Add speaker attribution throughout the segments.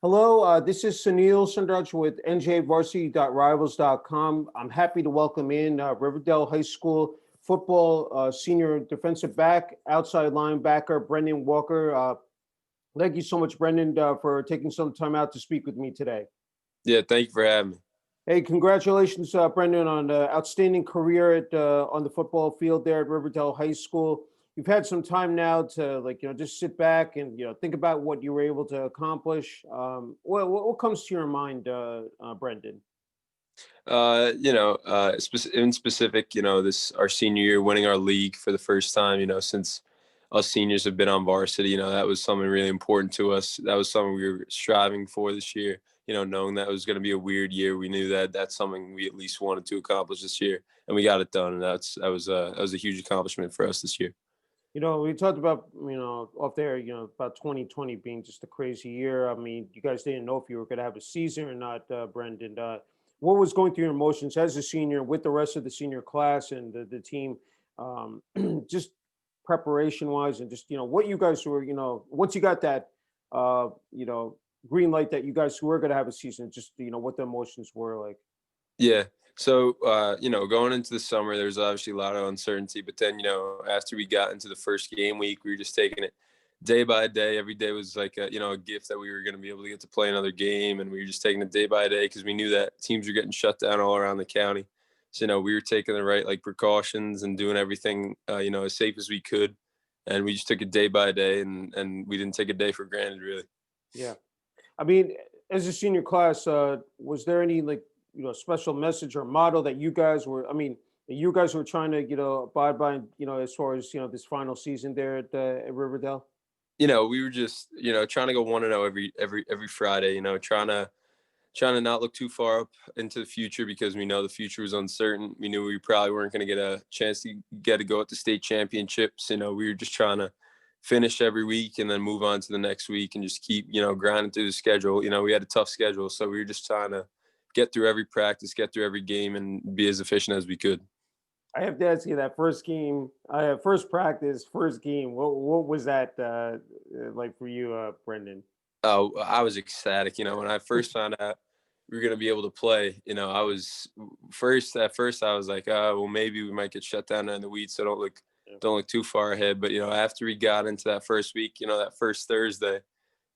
Speaker 1: Hello, this is Sunil Sundaraj with njvarsity.rivals.com. I'm happy to welcome in Riverdale High School football senior defensive back, outside linebacker, Brendan Walker. Thank you so much, Brendan, for taking some time out to speak with me today.
Speaker 2: Yeah, thank you for having me.
Speaker 1: Hey, congratulations, Brendan, on an outstanding career on the football field there at Riverdale High School. You've had some time now to just sit back and think about what you were able to accomplish. What comes to your mind, Brendan?
Speaker 2: In specific, this our senior year, winning our league for the first time, since us seniors have been on varsity, that was something really important to us. That was something we were striving for this year. Knowing that it was going to be a weird year, we knew that that's something we at least wanted to accomplish this year, and we got it done. And that was a huge accomplishment for us this year.
Speaker 1: We talked about, off there, about 2020 being just a crazy year. I mean, you guys didn't know if you were going to have a season or not, Brendan. What was going through your emotions as a senior with the rest of the senior class and the team, just preparation wise, and just, what you guys were, once you got that, uh, you know, green light that you guys were going to have a season, just, what the emotions were like.
Speaker 2: Yeah. So, going into the summer, there's obviously a lot of uncertainty. But then, after we got into the first game week, we were just taking it day by day. Every day was like a gift that we were going to be able to get to play another game, and we were just taking it day by day because we knew that teams were getting shut down all around the county. So, we were taking the right precautions and doing everything as safe as we could, and we just took it day by day, and we didn't take a day for granted, really.
Speaker 1: Yeah. I mean, as a senior class, was there any special message or motto that you guys were? I mean, that you guys were trying to abide by, as far as this final season there at Riverdale.
Speaker 2: We were just trying to go 1-0 every Friday. Trying to not look too far up into the future because we know the future was uncertain. We knew we probably weren't going to get a chance to get to go at the state championships. We were just trying to finish every week and then move on to the next week and just keep grinding through the schedule. We had a tough schedule, so we were just trying to get through every practice, get through every game, and be as efficient as we could.
Speaker 1: I have to ask you that first game, first practice, first game. What was that like for you, Brendan?
Speaker 2: Oh, I was ecstatic. When I first found out we were going to be able to play, I was at first I was like, oh, well, maybe we might get shut down in the weeds. So don't look too far ahead. But, after we got into that first week, that first Thursday,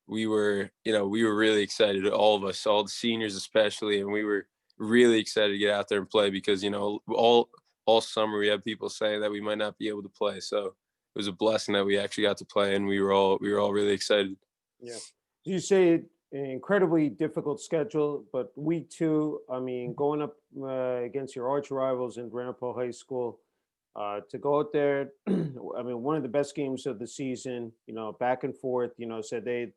Speaker 2: we were really excited, all of us, all the seniors especially, and we were really excited to get out there and play because all summer we had people saying that we might not be able to play. So it was a blessing that we actually got to play, and we were all really excited.
Speaker 1: Yeah. You say an incredibly difficult schedule, but week two, I mean, going up against your arch rivals in Ramapo High School, to go out there, I mean, one of the best games of the season, back and forth, said they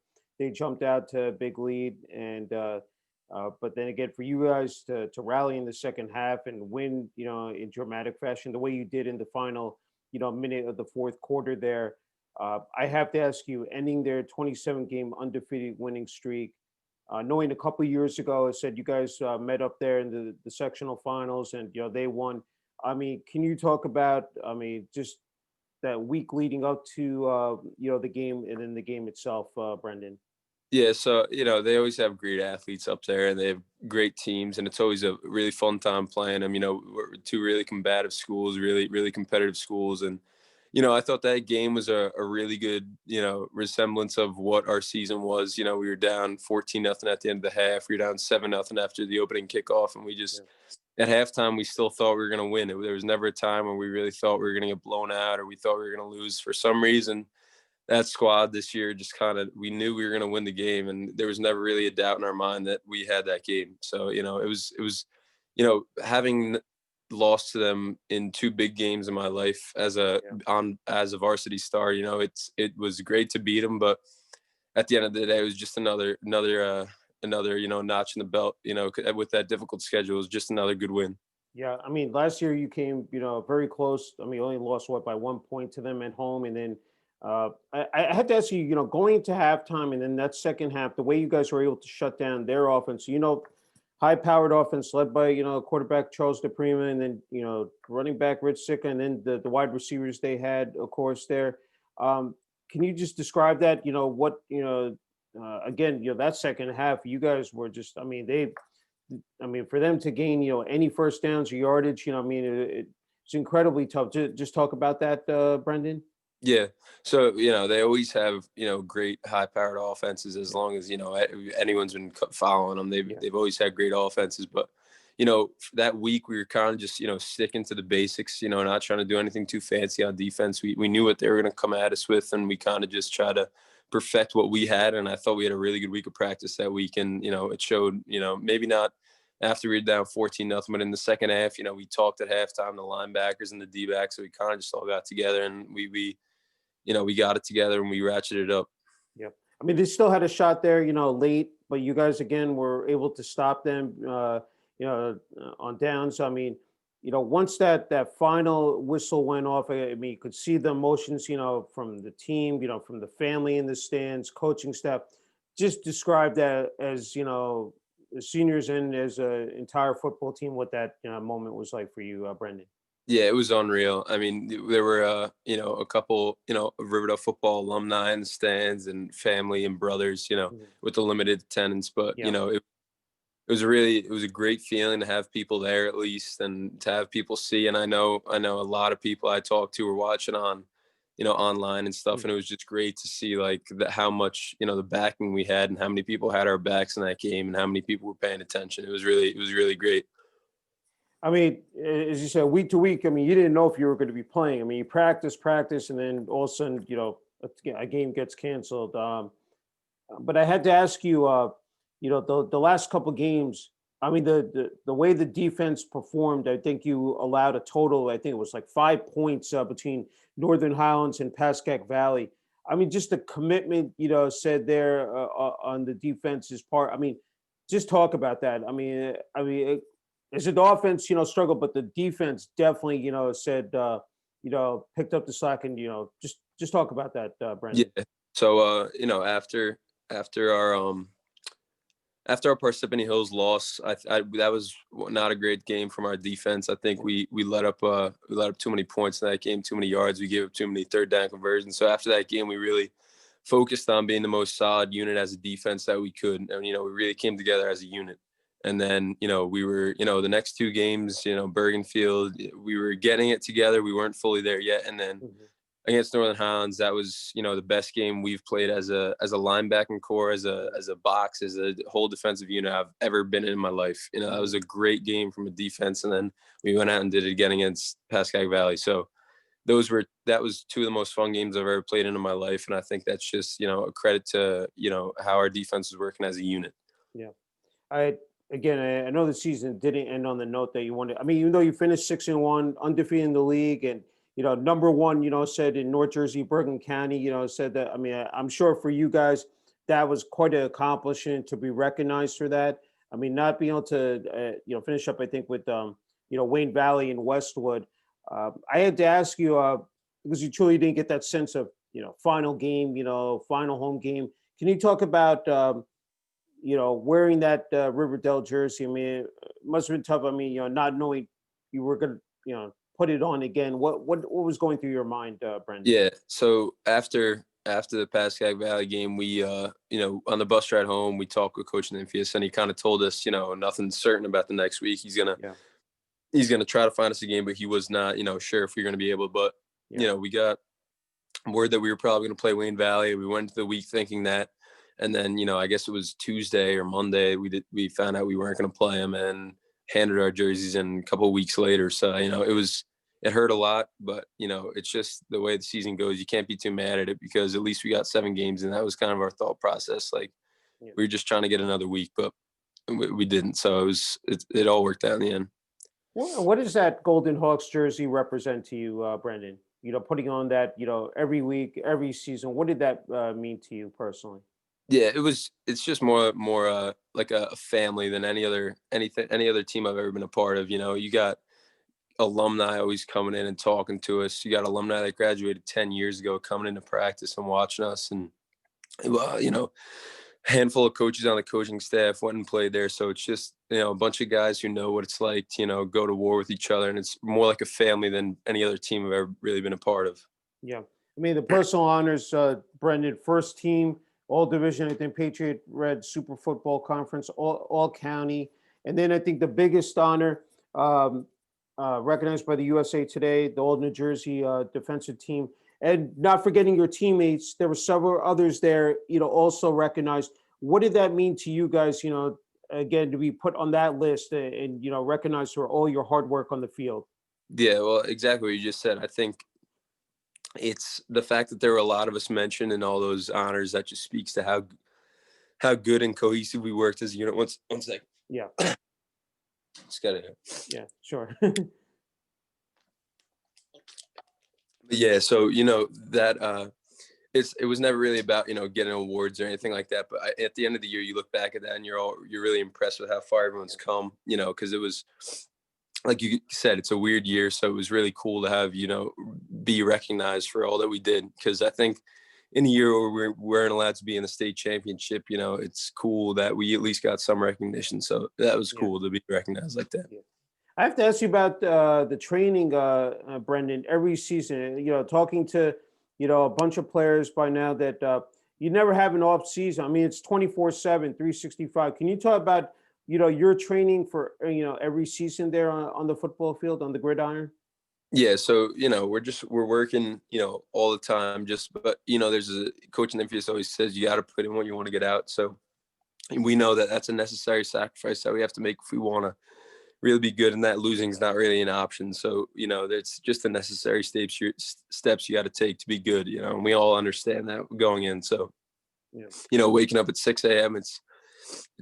Speaker 1: jumped out to a big lead, and but then again, for you guys to rally in the second half and win, in dramatic fashion, the way you did in the final, minute of the fourth quarter there. I have to ask you, ending their 27 game undefeated winning streak, knowing a couple of years ago, I said you guys met up there in the sectional finals and they won. I mean, can you talk about, I mean, just that week leading up to the game and then the game itself, Brendan?
Speaker 2: Yeah, so they always have great athletes up there, and they have great teams, and it's always a really fun time playing them. We're two really combative schools, really really competitive schools, and I thought that game was a really good resemblance of what our season was. We were down 14-0 at the end of the half. We were down 7-0 after the opening kickoff, and we just at halftime we still thought we were going to win. There was never a time when we really thought we were going to get blown out or we thought we were going to lose. For some reason, that squad this year just kind of, we knew we were going to win the game, and there was never really a doubt in our mind that we had that game. So it was having lost to them in two big games in my life as a varsity star. It was great to beat them, but at the end of the day, it was just another notch in the belt. With that difficult schedule, it was just another good win.
Speaker 1: Yeah, I mean, last year you came, very close. I mean, you only lost what by 1 point to them at home, and then I had to ask you, going into halftime and then that second half, the way you guys were able to shut down their offense, high-powered offense led by quarterback Charles DePrima, and then running back Rich Sicka, and then the wide receivers they had, of course, there. Can you just describe that? What again, that second half, you guys were just, I mean, for them to gain, any first downs or yardage, it's incredibly tough. Just talk about that, Brendan.
Speaker 2: Yeah. So, they always have, great high powered offenses as
Speaker 1: Yeah,
Speaker 2: long as, anyone's been following them. They've,
Speaker 1: yeah,
Speaker 2: they've always had great offenses. But, that week we were kind of just, sticking to the basics, not trying to do anything too fancy on defense. We knew what they were going to come at us with, and we kind of just try to perfect what we had. And I thought we had a really good week of practice that week. And, it showed, maybe not after we were down 14-0, but in the second half, we talked at halftime, the linebackers and the D-backs. So we kind of just all got together and we got it together and we ratcheted it up.
Speaker 1: yeah. I mean, they still had a shot there, late, but you guys again were able to stop them, on downs. I mean, once that final whistle went off, I mean, you could see the emotions, from the team, from the family in the stands, coaching staff. Just describe that as, as seniors and as an entire football team, what that moment was like for you, Brendan.
Speaker 2: Yeah, it was unreal. I mean, there were, a couple, Riverdale football alumni in the stands and family and brothers,
Speaker 1: Mhm.
Speaker 2: with the limited attendance. But,
Speaker 1: Yeah.
Speaker 2: it was a great feeling to have people there at least and to have people see. And I know a lot of people I talked to were watching on, online and stuff. And it
Speaker 1: Mhm.
Speaker 2: was just great to see like how much, the backing we had and how many people had our backs in that game and how many people were paying attention. It was really great.
Speaker 1: I mean, as you said, week to week, I mean, you didn't know if you were going to be playing. I mean, you practice, and then all of a sudden, a game gets canceled. But I had to ask you, the last couple games. I mean, the way the defense performed, I think you allowed a total. I think it was like 5 points between Northern Highlands and Pascack Valley. I mean, just the commitment, said there on the defense's part. I mean, just talk about that. Is it the offense, struggled, but the defense definitely, said, picked up the slack, and just talk about that,
Speaker 2: Yeah.
Speaker 1: Brendan.
Speaker 2: So, after our after our Parsippany Hills loss, that was not a great game from our defense. I think we let up too many points in that game, too many yards. We gave up too many third down conversions. So after that game, we really focused on being the most solid unit as a defense that we could, and we really came together as a unit. And then we were the next two games, Bergenfield, we were getting it together. We weren't fully there yet, and then
Speaker 1: Mhm.
Speaker 2: against Northern Highlands, that was the best game we've played as a linebacking core, as a box, as a whole defensive unit I've ever been in my life. That was
Speaker 1: Mhm.
Speaker 2: a great game from a defense, and then we went out and did it again against Pascack Valley. So that was two of the most fun games I've ever played in my life, and I think that's just a credit to how our defense is working as a unit.
Speaker 1: Yeah. I again, I know the season didn't end on the note that you wanted. I mean, even though you finished 6-1, undefeated in the league, and number one, said in North Jersey, Bergen County, said that. I mean, I'm sure for you guys that was quite an accomplishment to be recognized for that. I mean, not being able to, finish up, I think, with Wayne Valley and Westwood. I had to ask you because you truly didn't get that sense of final game, final home game. Can you talk about? Wearing that Riverdale jersey. I mean, it must have been tough. I mean, not knowing you were gonna, put it on again. What was going through your mind, Brendan?
Speaker 2: Yeah. So after the Pascack Valley game, we on the bus ride home, we talked with Coach nymphius, and he kind of told us, nothing's certain about the next week.
Speaker 1: Yeah,
Speaker 2: He's gonna try to find us a game, but he was not, sure if we are gonna be able. But
Speaker 1: yeah,
Speaker 2: we got word that we were probably gonna play Wayne Valley. We went into the week thinking that, and then I guess it was Tuesday or Monday we found out we weren't gonna play him and handed our jerseys in a couple of weeks later. So it hurt a lot, but it's just the way the season goes. You can't be too mad at it because at least we got 7 games, and that was kind of our thought process. Like
Speaker 1: yeah.
Speaker 2: we were just trying to get another week, but we didn't. So it all worked out in the end.
Speaker 1: What does that Golden Hawks jersey represent to you, Brendan? Putting on that, every week, every season. What did that mean to you personally?
Speaker 2: Yeah, it's just more like a family than any other team I've ever been a part of. You got alumni always coming in and talking to us. You got alumni that graduated 10 years ago coming into practice and watching us, and well, handful of coaches on the coaching staff went and played there. So it's just, a bunch of guys who know what it's like to, go to war with each other. And it's more like a family than any other team I've ever really been a part of.
Speaker 1: Yeah, I mean the personal honors, Brendan, first team all division. I think Patriot Red Super Football Conference, all county, and then I think the biggest honor, um, recognized by the USA Today, the Old New Jersey defensive team, and not forgetting your teammates. There were several others there, also recognized. What did that mean to you guys? Again, to be put on that list and recognized for all your hard work on the field.
Speaker 2: Yeah, well, exactly what you just said. I think it's the fact that there were a lot of us mentioned in all those honors that just speaks to how good and cohesive we worked as a unit. One second.
Speaker 1: Yeah.
Speaker 2: Just gotta.
Speaker 1: Yeah, sure.
Speaker 2: Yeah, so that it was never really about getting awards or anything like that. But at the end of the year, you look back at that and you're really impressed with how far everyone's come. Because it was, like you said, it's a weird year, so it was really cool to have be recognized for all that we did. Because I think in a year where we weren't allowed to be in the state championship, it's cool that we at least got some recognition. So that was
Speaker 1: Yeah.
Speaker 2: cool to be recognized like that.
Speaker 1: Yeah. I have to ask you about the training, Brendan. Every season, talking to a bunch of players by now that you never have an off season. I mean, it's 24/7, 365. Can you talk about your training for every season there on the football field on the gridiron?
Speaker 2: Yeah, so we're working, all the time. But there's a coach nymphius always says you got to put in what you want to get out. So we know that that's a necessary sacrifice that we have to make if we want to really be good, and that losing is not really an option. So it's just the necessary steps you got to take to be good. And we all understand that going in. So waking up at 6 a.m. it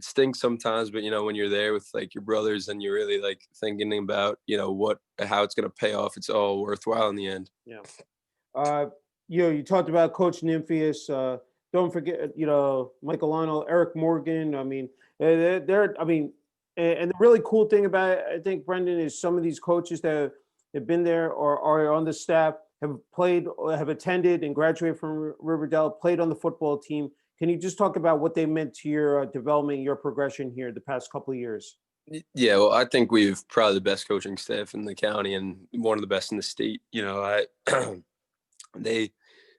Speaker 2: stinks sometimes, but when you're there with like your brothers and you're really like thinking about how it's gonna pay off, it's all worthwhile in the end.
Speaker 1: Yeah. Uh, you talked about Coach Nymphius. Don't forget, Michael Lionel, Eric Morgan. I mean, they're. I mean, and the really cool thing about it, I think, Brendan, is some of these coaches that have been there or are on the staff have played, or have attended, and graduated from Riverdale, played on the football team. Can you just talk about what they meant to your development, your progression here the past couple of years?
Speaker 2: Yeah, well, I think we've probably the best coaching staff in the county and one of the best in the state. I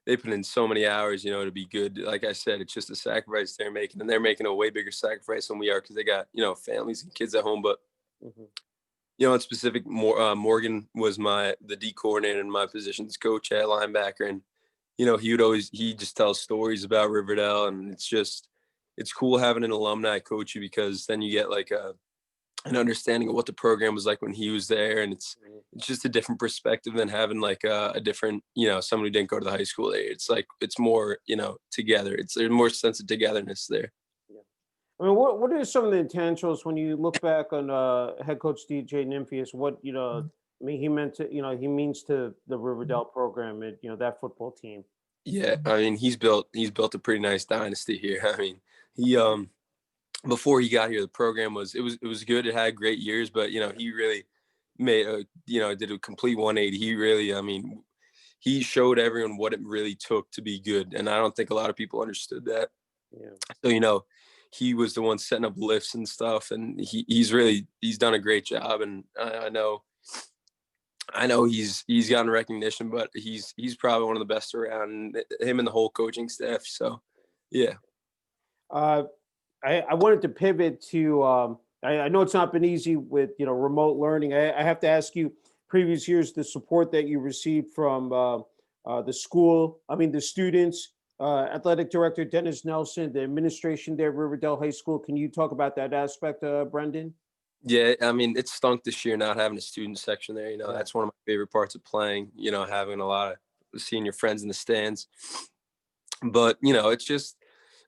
Speaker 2: they put in so many hours, to be good. Like I said, it's just a sacrifice they're making, and they're making a way bigger sacrifice than we are because they got families and kids at home. But
Speaker 1: Mhm.
Speaker 2: in specific, Morgan was the D coordinator and my positions coach at linebacker, and he just tells stories about Riverdale, and it's cool having an alumni coach you because then you get like an understanding of what the program was like when he was there, and it's just a different perspective than having like a different someone who didn't go to the high school there. It's like it's more together. There's more sense of togetherness there.
Speaker 1: Yeah. I mean, what are some of the intentions when you look back on head coach DJ Nymphius? What I mean, he meant to, he means to the Riverdale program and that football team.
Speaker 2: Yeah, I mean he's built a pretty nice dynasty here. I mean he before he got here, the program it was good. It had great years, but he really made did a complete 180. He really, I mean, he showed everyone what it really took to be good, and I don't think a lot of people understood that.
Speaker 1: Yeah.
Speaker 2: So he was the one setting up lifts and stuff, and he's done a great job, and I know he's gotten recognition, but he's probably one of the best around. Him and the whole coaching staff. So yeah.
Speaker 1: Uh, I wanted to pivot to. I know it's not been easy with remote learning. I have to ask you, previous years, the support that you received from the school. I mean, the students, athletic director Dennis Nelson, the administration there at Riverdale High School. Can you talk about that aspect, Brendan?
Speaker 2: Yeah, I mean, it stunk this year not having a student section there.
Speaker 1: Yeah.
Speaker 2: That's one of my favorite parts of playing, having a lot of seeing your friends in the stands. But, it's just,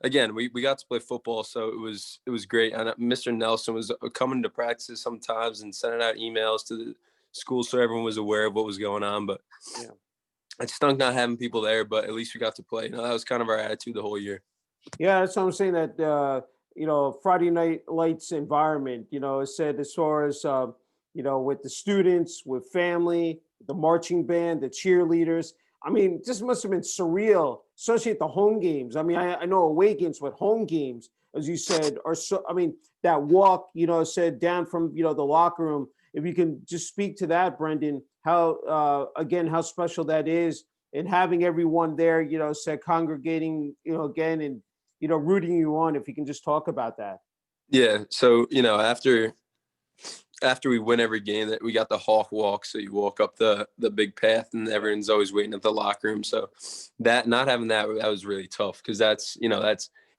Speaker 2: again, we got to play football, so it was great. And Mr. Nelson was coming to practices sometimes and sending out emails to the school so everyone was aware of what was going on. But
Speaker 1: Yeah.
Speaker 2: it stunk not having people there, but at least we got to play. That was kind of our attitude the whole year.
Speaker 1: Yeah, that's what I'm saying. That Friday Night Lights environment. It said as far as with the students, with family, the marching band, the cheerleaders. I mean, this must have been surreal, especially at the home games. I mean, I know away games, but home games, as you said, are so. I mean, that walk, said down from the locker room. If you can just speak to that, Brendan, how again how special that is, and having everyone there, said congregating, again, and rooting you on. If you can just talk about that.
Speaker 2: Yeah. So, after we win every game, that we got the hawk walk, so you walk up the big path and everyone's always waiting at the locker room. So that, not having that was really tough, because that's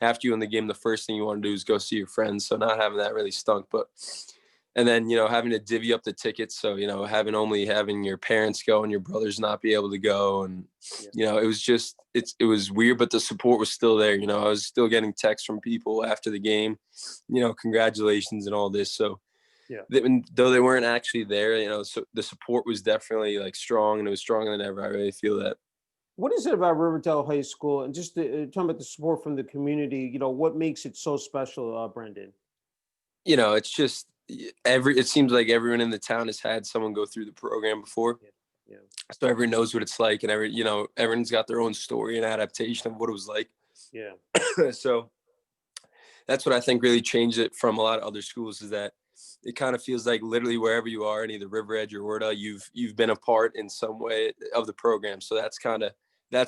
Speaker 2: after you win the game, the first thing you want to do is go see your friends. So not having that really stunk. But and then having to divvy up the tickets, so having your parents go and your brothers not be able to go. And
Speaker 1: Yeah.
Speaker 2: it was just it was weird, but the support was still there. I was still getting texts from people after the game, congratulations and all this. So
Speaker 1: Yeah.
Speaker 2: though they weren't actually there, so the support was definitely like strong, and it was stronger than ever. I really feel that.
Speaker 1: What is it about Riverdale High School, and just talking about the support from the community? What makes it so special, Brendan?
Speaker 2: It's just it seems like everyone in the town has had someone go through the program before.
Speaker 1: Yeah. Yeah.
Speaker 2: So everyone knows what it's like, and everyone's got their own story and adaptation of what it was like.
Speaker 1: Yeah.
Speaker 2: So that's what I think really changed it from a lot of other schools, is that it kind of feels like literally wherever you are in either River Edge or Wordle, you've been a part in some way of the program. So that's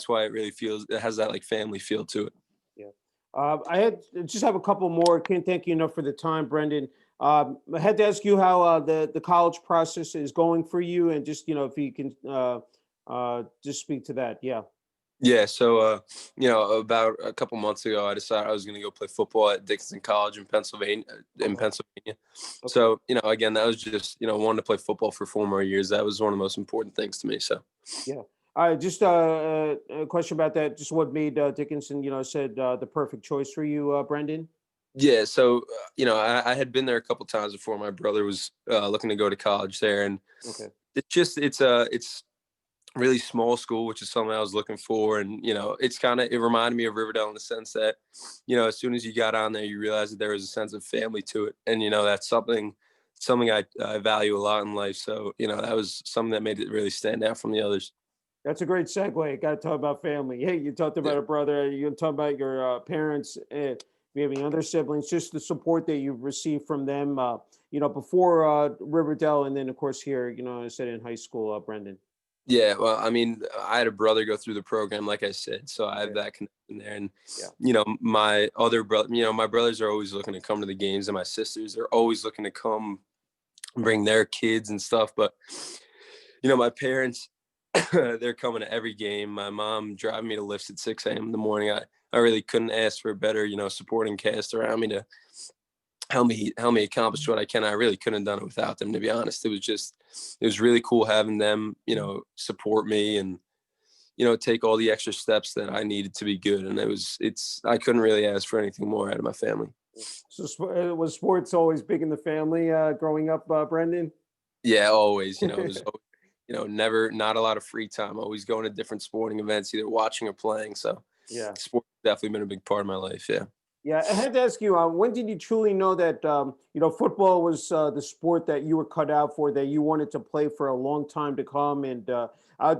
Speaker 2: why it has that like family feel to it.
Speaker 1: Yeah. Just have a couple more. Can't thank you enough for the time, Brendan. I had to ask you how the college process is going for you, and just if you can just speak to that. Yeah.
Speaker 2: Yeah, so about a couple months ago, I decided I was going to go play football at Dickinson College in Pennsylvania. In
Speaker 1: Okay.
Speaker 2: Pennsylvania,
Speaker 1: Okay.
Speaker 2: so again, that was just wanting to play football for 4 more years. That was one of the most important things to me. So
Speaker 1: Yeah. Just a question about that. Just what made Dickinson, said the perfect choice for you, Brendan?
Speaker 2: yeah, so I had been there a couple times before. My brother was looking to go to college there, and
Speaker 1: Okay.
Speaker 2: it's really small school, which is something I was looking for. And it reminded me of Riverdale in the sense that as soon as you got on there, you realized that there was a sense of family to it. And that's something I value a lot in life. So that was something that made it really stand out from the others.
Speaker 1: That's a great segue. Got to talk about family. Hey, you talked
Speaker 2: Yeah.
Speaker 1: about a brother. You talk about your parents. You have any other siblings? Just the support that you've received from them. Before Riverdale, and then of course here. I said in high school, Brendan.
Speaker 2: Yeah, well, I mean, I had a brother go through the program, like I said, so I have
Speaker 1: Okay.
Speaker 2: that connection there. And
Speaker 1: Yeah.
Speaker 2: my other brother, my brothers are always looking to come to the games, and my sisters are always looking to come bring their kids and stuff. But my parents, they're coming to every game. My mom driving me to lifts at 6 a.m. in the morning. I really couldn't ask for a better supporting cast around me to help me accomplish what I can. I really couldn't have done it without them, to be honest. It was really cool having them support me, and take all the extra steps that I needed to be good. And I couldn't really ask for anything more out of my family.
Speaker 1: So was sports always big in the family growing up, Brendan?
Speaker 2: Yeah, always. It was never, not a lot of free time. Always going to different sporting events, either watching or playing. So
Speaker 1: Yeah.
Speaker 2: sports definitely been a big part of my life. Yeah.
Speaker 1: Yeah, I had to ask you, when did you truly know that football was the sport that you were cut out for, that you wanted to play for a long time to come, and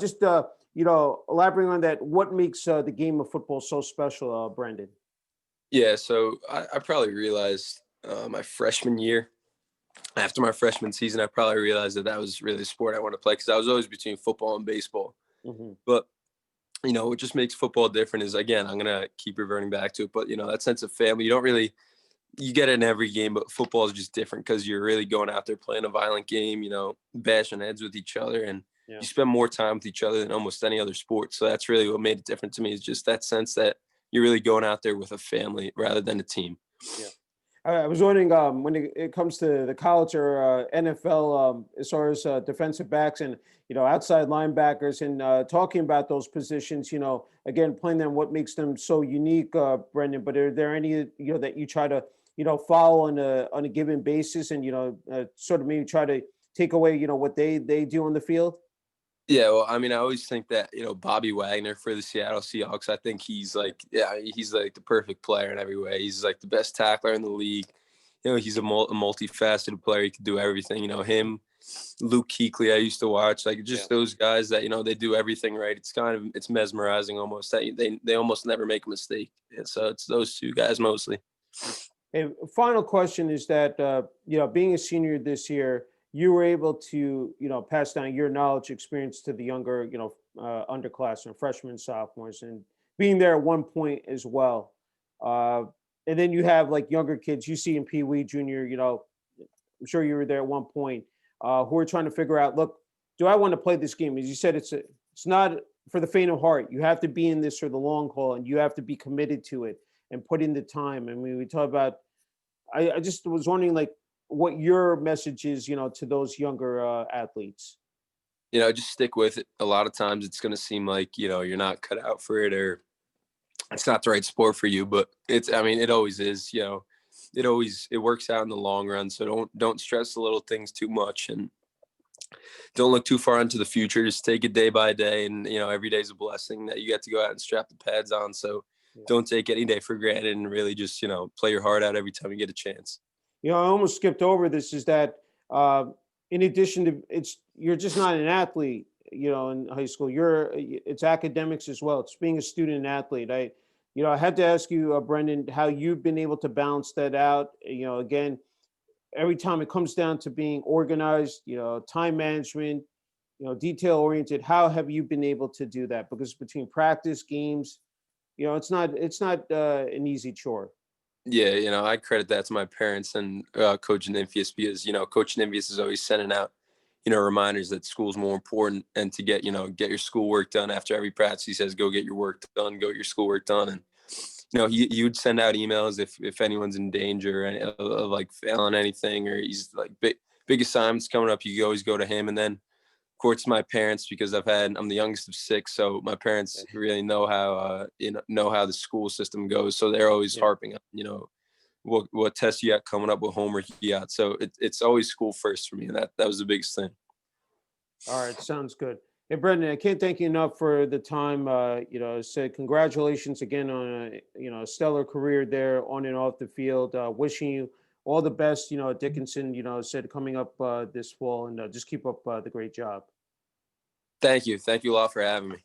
Speaker 1: just elaborating on that, what makes the game of football so special, Brendan?
Speaker 2: Yeah. So I probably realized my freshman year, after my freshman season, I probably realized that was really the sport I want to play, because I was always between football and baseball.
Speaker 1: Hmm.
Speaker 2: But what just makes football different is, again, I'm gonna keep reverting back to it, but that sense of family, you get it in every game, but football is just different because you're really going out there playing a violent game, bashing heads with each other, and
Speaker 1: Yeah.
Speaker 2: you spend more time with each other than almost any other sport. So that's really what made it different to me, is just that sense that you're really going out there with a family rather than a team.
Speaker 1: Yeah. I was wondering, when it comes to the college or NFL, as far as defensive backs and outside linebackers, and talking about those positions, again playing them, what makes them so unique, Brendan. But are there any that you try to follow on a given basis, and sort of maybe try to take away what they do on the field?
Speaker 2: Yeah, well, I mean, I always think that Bobby Wagner for the Seattle Seahawks. I think he's like the perfect player in every way. He's like the best tackler in the league. He's a multifaceted player. He can do everything. Him, Luke Kuechly, I used to watch, like,
Speaker 1: Yeah.
Speaker 2: just those guys that they do everything right. It's mesmerizing almost, that they almost never make a mistake. And so it's those two guys mostly.
Speaker 1: And final question is that, being a senior this year, you were able to, pass down your knowledge, experience to the younger, underclassmen, freshmen, sophomores, and being there at one point as well. Uh, and then you have like younger kids you see in Pee Wee Junior. I'm sure you were there at one point, who are trying to figure out, look, do I want to play this game? As you said, it's not for the faint of heart. You have to be in this for the long haul, and you have to be committed to it and put in the time. I mean, we talk about. I just was wondering, like, what your message is, to those younger athletes.
Speaker 2: Just stick with it. A lot of times it's going to seem like, you're not cut out for it, or it's not the right sport for you, but I mean, it always is, it works out in the long run. So don't stress the little things too much, and don't look too far into the future. Just take it day by day. And, every day is a blessing that you get to go out and strap the pads on. So
Speaker 1: Yeah.
Speaker 2: don't take any day for granted, and really just, play your heart out every time you get a chance.
Speaker 1: I almost skipped over this. Is that in addition to you're just not an athlete, in high school. It's academics as well. It's being a student athlete. I had to ask you, Brendan, how you've been able to balance that out. Again, every time it comes down to being organized, time management, detail oriented. How have you been able to do that? Because between practice, games, it's not an easy chore.
Speaker 2: Yeah, I credit that to my parents and Coach nymphius, because, Coach nymphius is always sending out, reminders that school's more important, and to get your schoolwork done after every practice. He says, go get your work done, go get your schoolwork done. And, he would send out emails if anyone's in danger of like failing anything, or he's like big assignments coming up. You always go to him. And then, of course, my parents, because I'm the youngest of six, so my parents
Speaker 1: Okay.
Speaker 2: really know how know how the school system goes. So they're always
Speaker 1: Yeah.
Speaker 2: harping on, what tests you got coming up, what homework you got. So it's always school first for me, and that was the biggest thing.
Speaker 1: All right, sounds good. Hey, Brendan, I can't thank you enough for the time. Say congratulations again on a stellar career there on and off the field. Wishing you all the best. At Dickinson. Said coming up this fall, and just keep up the great job.
Speaker 2: Thank you a lot for having me.